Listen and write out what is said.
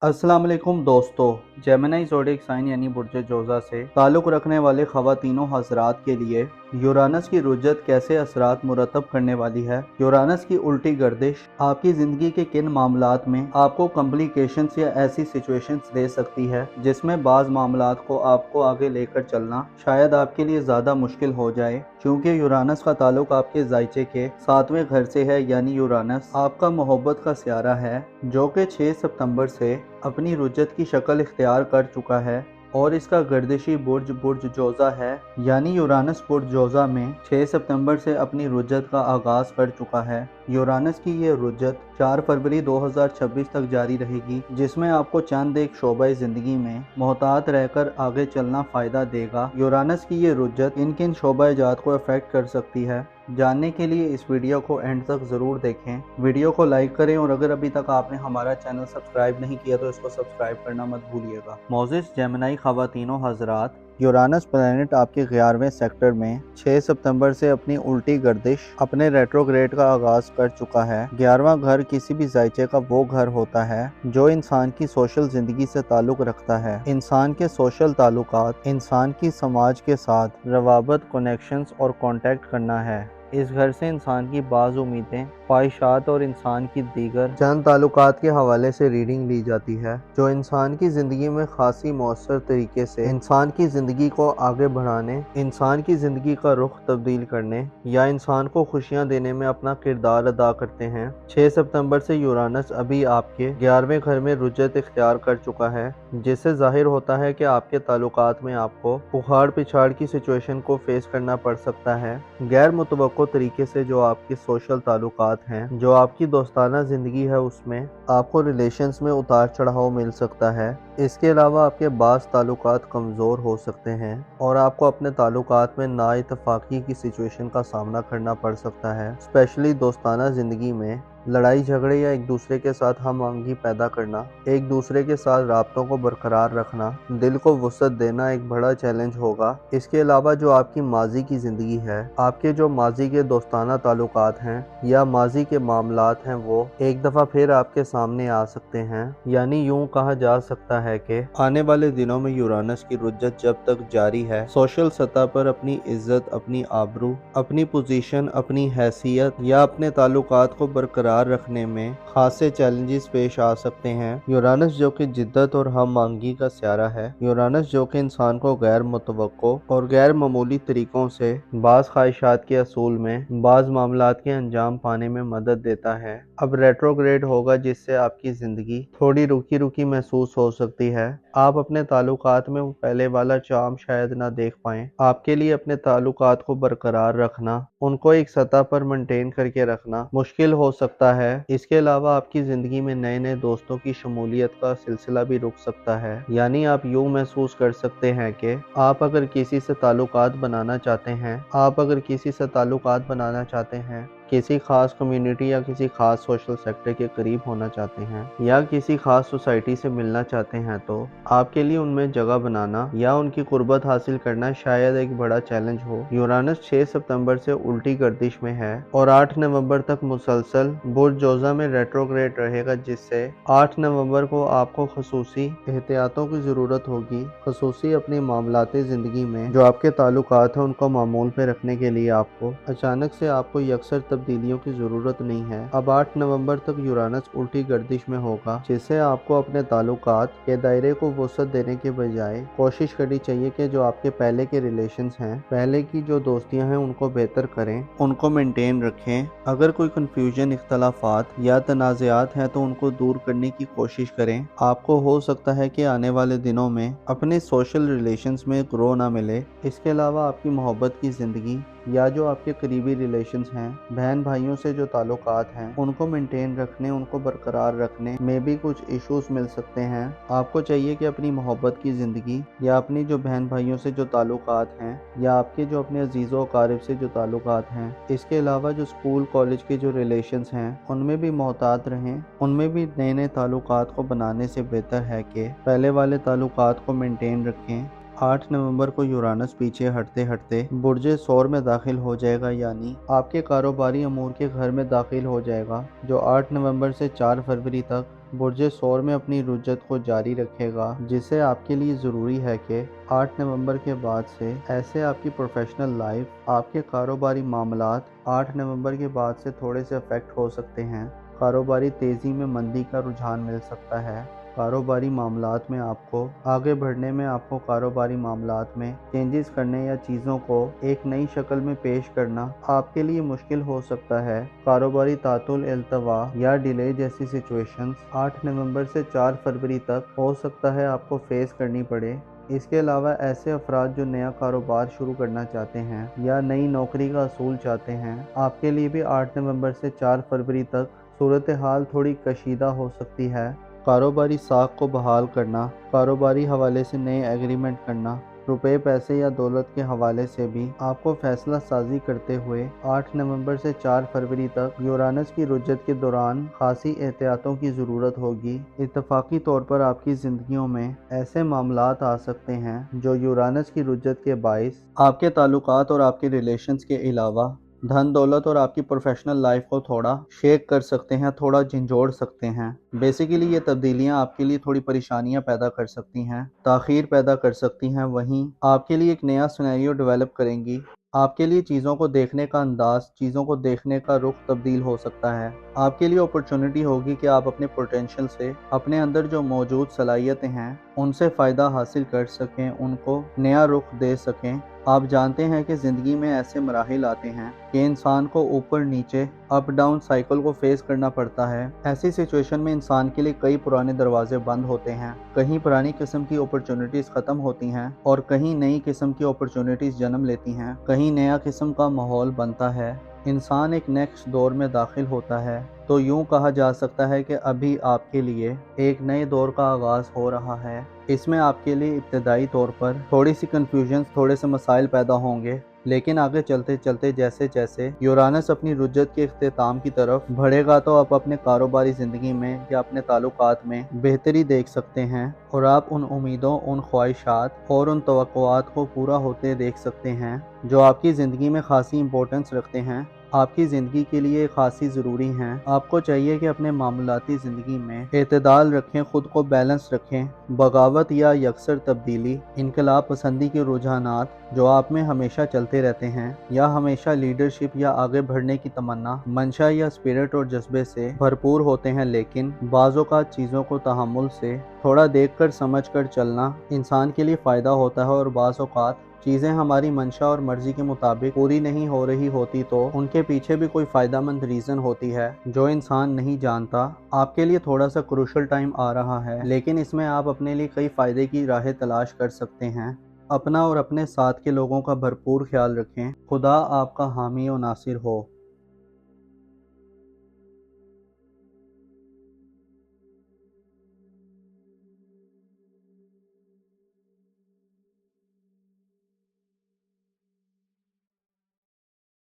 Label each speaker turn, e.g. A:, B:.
A: अस्सलाम वालेकुम दोस्तों। जेमिनी ज़ोडिएक साइन यानी बुर्ज जोज़ा से ताल्लुक़ रखने वाले ख़वातीनों हज़रात के लिए यूरानस की रुजत कैसे असरात मुरतब करने वाली है। यूरानस की उल्टी गर्दिश आपकी ज़िंदगी के किन मामलात में आपको कॉम्प्लिकेशंस या ऐसी सिचुएशंस दे सकती है जिसमें बाज़ मामलात को आपको आगे लेकर चलना शायद आपके लिए ज़्यादा मुश्किल हो जाए, क्योंकि यूरानस का ताल्लुक़ आपके ज़ायचे के 7वें घर से है। यानी यूरानस आपका मोहब्बत का सियारा है जो कि 6 सितंबर से अपनी रुजत की शक्ल इख्तियार कर चुका है और इसका गर्दिशी बुर्ज बुर्ज जोज़ा है। यानी यूरानस बुर्ज जोज़ा में 6 सितंबर से अपनी रुजत का आगाज़ कर चुका है। यूरानस की ये रुजत 4 फरवरी 2026 तक जारी रहेगी, जिसमें आपको चंद एक शोबे ज़िंदगी में मोहतात रहकर आगे चलना फ़ायदा देगा। यूरानस की ये रुजत किन किन शोबा जात को अफेक्ट कर सकती है, जानने के लिए इस वीडियो को एंड तक ज़रूर देखें। वीडियो को लाइक करें और अगर अभी तक आपने हमारा चैनल सब्सक्राइब नहीं किया तो इसको सब्सक्राइब करना मत भूलिएगा। मोज़िज़ जेमिनी ख़वातीनों हज़रात, यूरानस प्लैनेट आपके 11वें सेक्टर में 6 सितंबर से अपनी उल्टी गर्दिश अपने रेट्रोग्रेड का आगाज़ कर चुका है। 11वां घर किसी भी ज़ायचे का वो घर होता है जो इंसान की सोशल ज़िंदगी से ताल्लुक़ रखता है। इंसान के सोशल ताल्लुकात, इंसान की समाज के साथ रवाबत, कनेक्शंस और कॉन्टैक्ट करना है। इस घर से इंसान की बाज़ उम्मीदें, ख्वाहिशात और इंसान की दीगर चंद ताल्लुकात के हवाले से रीडिंग ली जाती है जो इंसान की ज़िंदगी में खासी मौसर तरीके से इंसान की ज़िंदगी को आगे बढ़ाने, इंसान की ज़िंदगी का रुख तब्दील करने या इंसान को खुशियाँ देने में अपना किरदार अदा करते हैं। 6 सितंबर से यूरानस अभी आपके 11वें घर में रुजत इख्तियार कर चुका है, जिससे जाहिर होता है कि आपके ताल्लुकात में आपको उखाड़ पिछाड़ की सिचुएशन को फेस करना पड़ सकता है। गैर मुतवक्को तरीके से जो आपके सोशल ताल्लुकात हैं, जो आपकी दोस्ताना ज़िंदगी है, उसमें आपको रिलेशंस में उतार चढ़ाव मिल सकता है। इसके अलावा आपके बाज़ ताल्लुकात कमज़ोर हो सकते हैं और आपको अपने ताल्लुकात में नाइतफाक़ी की सिचुएशन का सामना करना पड़ सकता है। स्पेशली दोस्ताना ज़िंदगी में लड़ाई झगड़े या एक दूसरे के साथ हम आहंगी पैदा करना, एक दूसरे के साथ राब्तों को बरकरार रखना, दिल को वुसअत देना एक बड़ा चैलेंज होगा। इसके अलावा जो आपकी माजी की ज़िंदगी है, आपके जो माजी के दोस्ताना ताल्लुकात हैं या माजी के मामलात हैं, वो एक दफ़ा फिर आपके सामने आ सकते हैं। यानी यूँ कहा जा सकता है कि आने वाले दिनों में यूरानस की रुजत जब तक जारी है, सोशल सतह पर अपनी इज्जत, अपनी आबरू, अपनी पोजीशन, अपनी हैसियत या अपने ताल्लुकात को बरकरार रखने में खासे चैलेंजेस पेश आ सकते हैं। यूरानस जो कि जिद्दत और हम मांगी का सियारा है, यूरानस जो कि इंसान को गैर मुतवक्को और गैर मामूली तरीकों से बाज़ ख्वाहिशात के असूल में, बाज़ मामलात के अंजाम पाने में मदद देता है, अब रेट्रोग्रेड होगा, जिससे आपकी ज़िंदगी थोड़ी रुकी रुकी महसूस हो सकती है। आप अपने ताल्लुकात में पहले वाला चार्म शायद ना देख पाएं। आपके लिए अपने ताल्लुकात को बरकरार रखना, उनको एक सतह पर मेंटेन करके रखना मुश्किल हो सकता है। इसके अलावा आपकी ज़िंदगी में नए नए दोस्तों की शमूलियत का सिलसिला भी रुक सकता है। यानी आप यूँ महसूस कर सकते हैं कि आप अगर किसी से ताल्लुकात बनाना चाहते हैं, किसी खास कम्युनिटी या किसी खास सोशल सेक्टर के करीब होना चाहते हैं या किसी खास सोसाइटी से मिलना चाहते हैं, तो आपके लिए उनमें जगह बनाना या उनकी कुर्बत हासिल करना शायद एक बड़ा चैलेंज हो। यूरानस 6 सितंबर से उल्टी गर्दिश में है और 8 नवंबर तक मुसलसल बुर्ज जोज़ा में रेट्रोग्रेड रहेगा, जिससे 8 नवंबर को आपको खसूसी एहतियातों की ज़रूरत होगी। खसूसी अपनी मामलाती ज़िंदगी में जो आपके ताल्लुकात हैं उनको मामूल पे रखने के लिए आपको अचानक से आपको यकसर तब्दीलियों की ज़रूरत नहीं है। अब 8 नवंबर तक यूरानस उल्टी गर्दिश में होगा, जिससे आपको अपने ताल्लुकात के दायरे को वुसअत देने के बजाय कोशिश करनी चाहिए कि जो आपके पहले के रिलेशंस हैं, पहले की जो दोस्तियां हैं, उनको बेहतर करें, उनको मेंटेन रखें। अगर कोई कन्फ्यूजन, इख्तलाफात या तनाज़ात हैं तो उनको दूर करने की कोशिश करें। आपको हो सकता है कि आने वाले दिनों में अपने सोशल रिलेशंस में ग्रो ना मिले। इसके अलावा आपकी मोहब्बत की ज़िंदगी या जो आपके करीबी रिलेशंस हैं, बहन भाइयों से जो ताल्लुकात हैं, उनको मेंटेन रखने, उनको बरकरार रखने में भी कुछ इश्यूज मिल सकते हैं। आपको चाहिए कि अपनी मोहब्बत की ज़िंदगी या अपनी जो बहन भाइयों से जो ताल्लुकात हैं या आपके जो अपने अजीज़ों क़ारिब से जो ताल्लुकात हैं, इसके अलावा जो स्कूल कॉलेज के जो रिलेशंस हैं, उनमें भी मोहतात रहें। उनमें भी नए नए ताल्लुकात को बनाने से बेहतर है कि पहले वाले ताल्लुकात को मेंटेन रखें। 8 नवंबर को यूरानस पीछे हटते हटते बुर्ज सौर में दाखिल हो जाएगा, यानी आपके कारोबारी अमूर के घर में दाखिल हो जाएगा, जो 8 नवंबर से 4 फरवरी तक برج सौर में अपनी रुजत को जारी रखेगा, जिससे आपके लिए ज़रूरी है कि 8 नवंबर के बाद से ऐसे आपकी प्रोफेशनल लाइफ, आपके कारोबारी मामलात 8 नवंबर के बाद से थोड़े से अफेक्ट हो सकते हैं। कारोबारी तेज़ी में मंदी का रुझान मिल सकता है। कारोबारी मामलात में आपको आगे बढ़ने में आपको कारोबारी मामलात में चेंजेस करने या चीज़ों को एक नई शक्ल में पेश करना आपके लिए मुश्किल हो सकता है। कारोबारी तातुल इल्तवा या डिले जैसी सिचुएशंस 8 नवंबर से 4 फरवरी तक हो सकता है आपको फेस करनी पड़े। इसके अलावा ऐसे अफराद जो नया कारोबार शुरू करना चाहते हैं या नई नौकरी का असूल चाहते हैं, आपके लिए भी 8 नवंबर से 4 फरवरी तक सूरत हाल थोड़ी कशीदा हो सकती है। कारोबारी साख को बहाल करना, कारोबारी हवाले से नए एग्रीमेंट करना, रुपए पैसे या दौलत के हवाले से भी आपको फैसला साजी करते हुए 8 नवंबर से 4 फरवरी तक यूरानस की रुजत के दौरान खासी एहतियातों की ज़रूरत होगी। इत्तफाकी तौर पर आपकी ज़िंदगियों में ऐसे मामलात आ सकते हैं जो यूरानस की रुजत के बाइस आपके ताल्लुकात और आपके रिलेशंस के अलावा धन दौलत और आपकी प्रोफेशनल लाइफ को थोड़ा शेक कर सकते हैं, थोड़ा झंझोड़ सकते हैं। बेसिकली ये तब्दीलियां आपके लिए थोड़ी परेशानियां पैदा कर सकती हैं, ताख़ीर पैदा कर सकती हैं, वहीं आपके लिए एक नया सिनेरियो डेवलप करेंगी। आपके लिए चीज़ों को देखने का अंदाज, चीज़ों को देखने का रुख तब्दील हो सकता है। आपके लिए अपॉर्चुनिटी होगी कि आप अपने पोटेंशियल से, अपने अंदर जो मौजूद सलाहियतें हैं उनसे फ़ायदा हासिल कर सकें, उनको नया रुख दे सकें। आप जानते हैं कि ज़िंदगी में ऐसे मराहिल आते हैं कि इंसान को ऊपर नीचे अप डाउन साइकिल को फेस करना पड़ता है। ऐसी सिचुएशन में इंसान के लिए कई पुराने दरवाजे बंद होते हैं, कहीं पुरानी किस्म की अपॉर्चुनिटीज़ ख़त्म होती हैं और कहीं नई किस्म की अपॉर्चुनिटीज़ जन्म लेती हैं, कहीं नया किस्म का माहौल बनता है। इंसान एक नेक्स्ट दौर में दाखिल होता है। तो यूँ कहा जा सकता है कि अभी आपके लिए एक नए दौर का आगाज़ हो रहा है। इसमें आपके लिए इब्तदाई तौर पर थोड़ी सी कन्फ्यूजन, थोड़े से मसाइल पैदा होंगे, लेकिन आगे चलते चलते जैसे जैसे यूरानस अपनी रुजत के इख्तिताम की तरफ बढ़ेगा तो आप अपने कारोबारी ज़िंदगी में या अपने ताल्लुकात में बेहतरी देख सकते हैं और आप उन उम्मीदों, उन ख्वाहिशात और उन तवक्कुआत को पूरा होते देख सकते हैं जो आपकी ज़िंदगी में खासी इंपॉर्टेंस रखते हैं, आपकी ज़िंदगी के लिए खासी ज़रूरी हैं। आपको चाहिए कि अपने मामूलाती ज़िंदगी में एतदाल रखें, ख़ुद को बैलेंस रखें। बगावत या यकसर तब्दीली, इनकलाब पसंदी के रुझानात जो आप में हमेशा चलते रहते हैं, या हमेशा लीडरशिप या आगे बढ़ने की तमन्ना, मंशा या स्पिरिट और जज्बे से भरपूर होते हैं, लेकिन बाज़ औक़ात चीज़ों को तहम्मुल से थोड़ा देख कर समझ कर चलना इंसान के लिए फ़ायदा होता है। और बाज़ औक़ात चीज़ें हमारी मंशा और मर्ज़ी के मुताबिक पूरी नहीं हो रही होती तो उनके पीछे भी कोई फ़ायदेमंद रीज़न होती है जो इंसान नहीं जानता। आपके लिए थोड़ा सा क्रूशल टाइम आ रहा है, लेकिन इसमें आप अपने लिए कई फ़ायदे की राहें तलाश कर सकते हैं। अपना और अपने साथ के लोगों का भरपूर ख्याल रखें। खुदा आपका हामी और नासिर हो।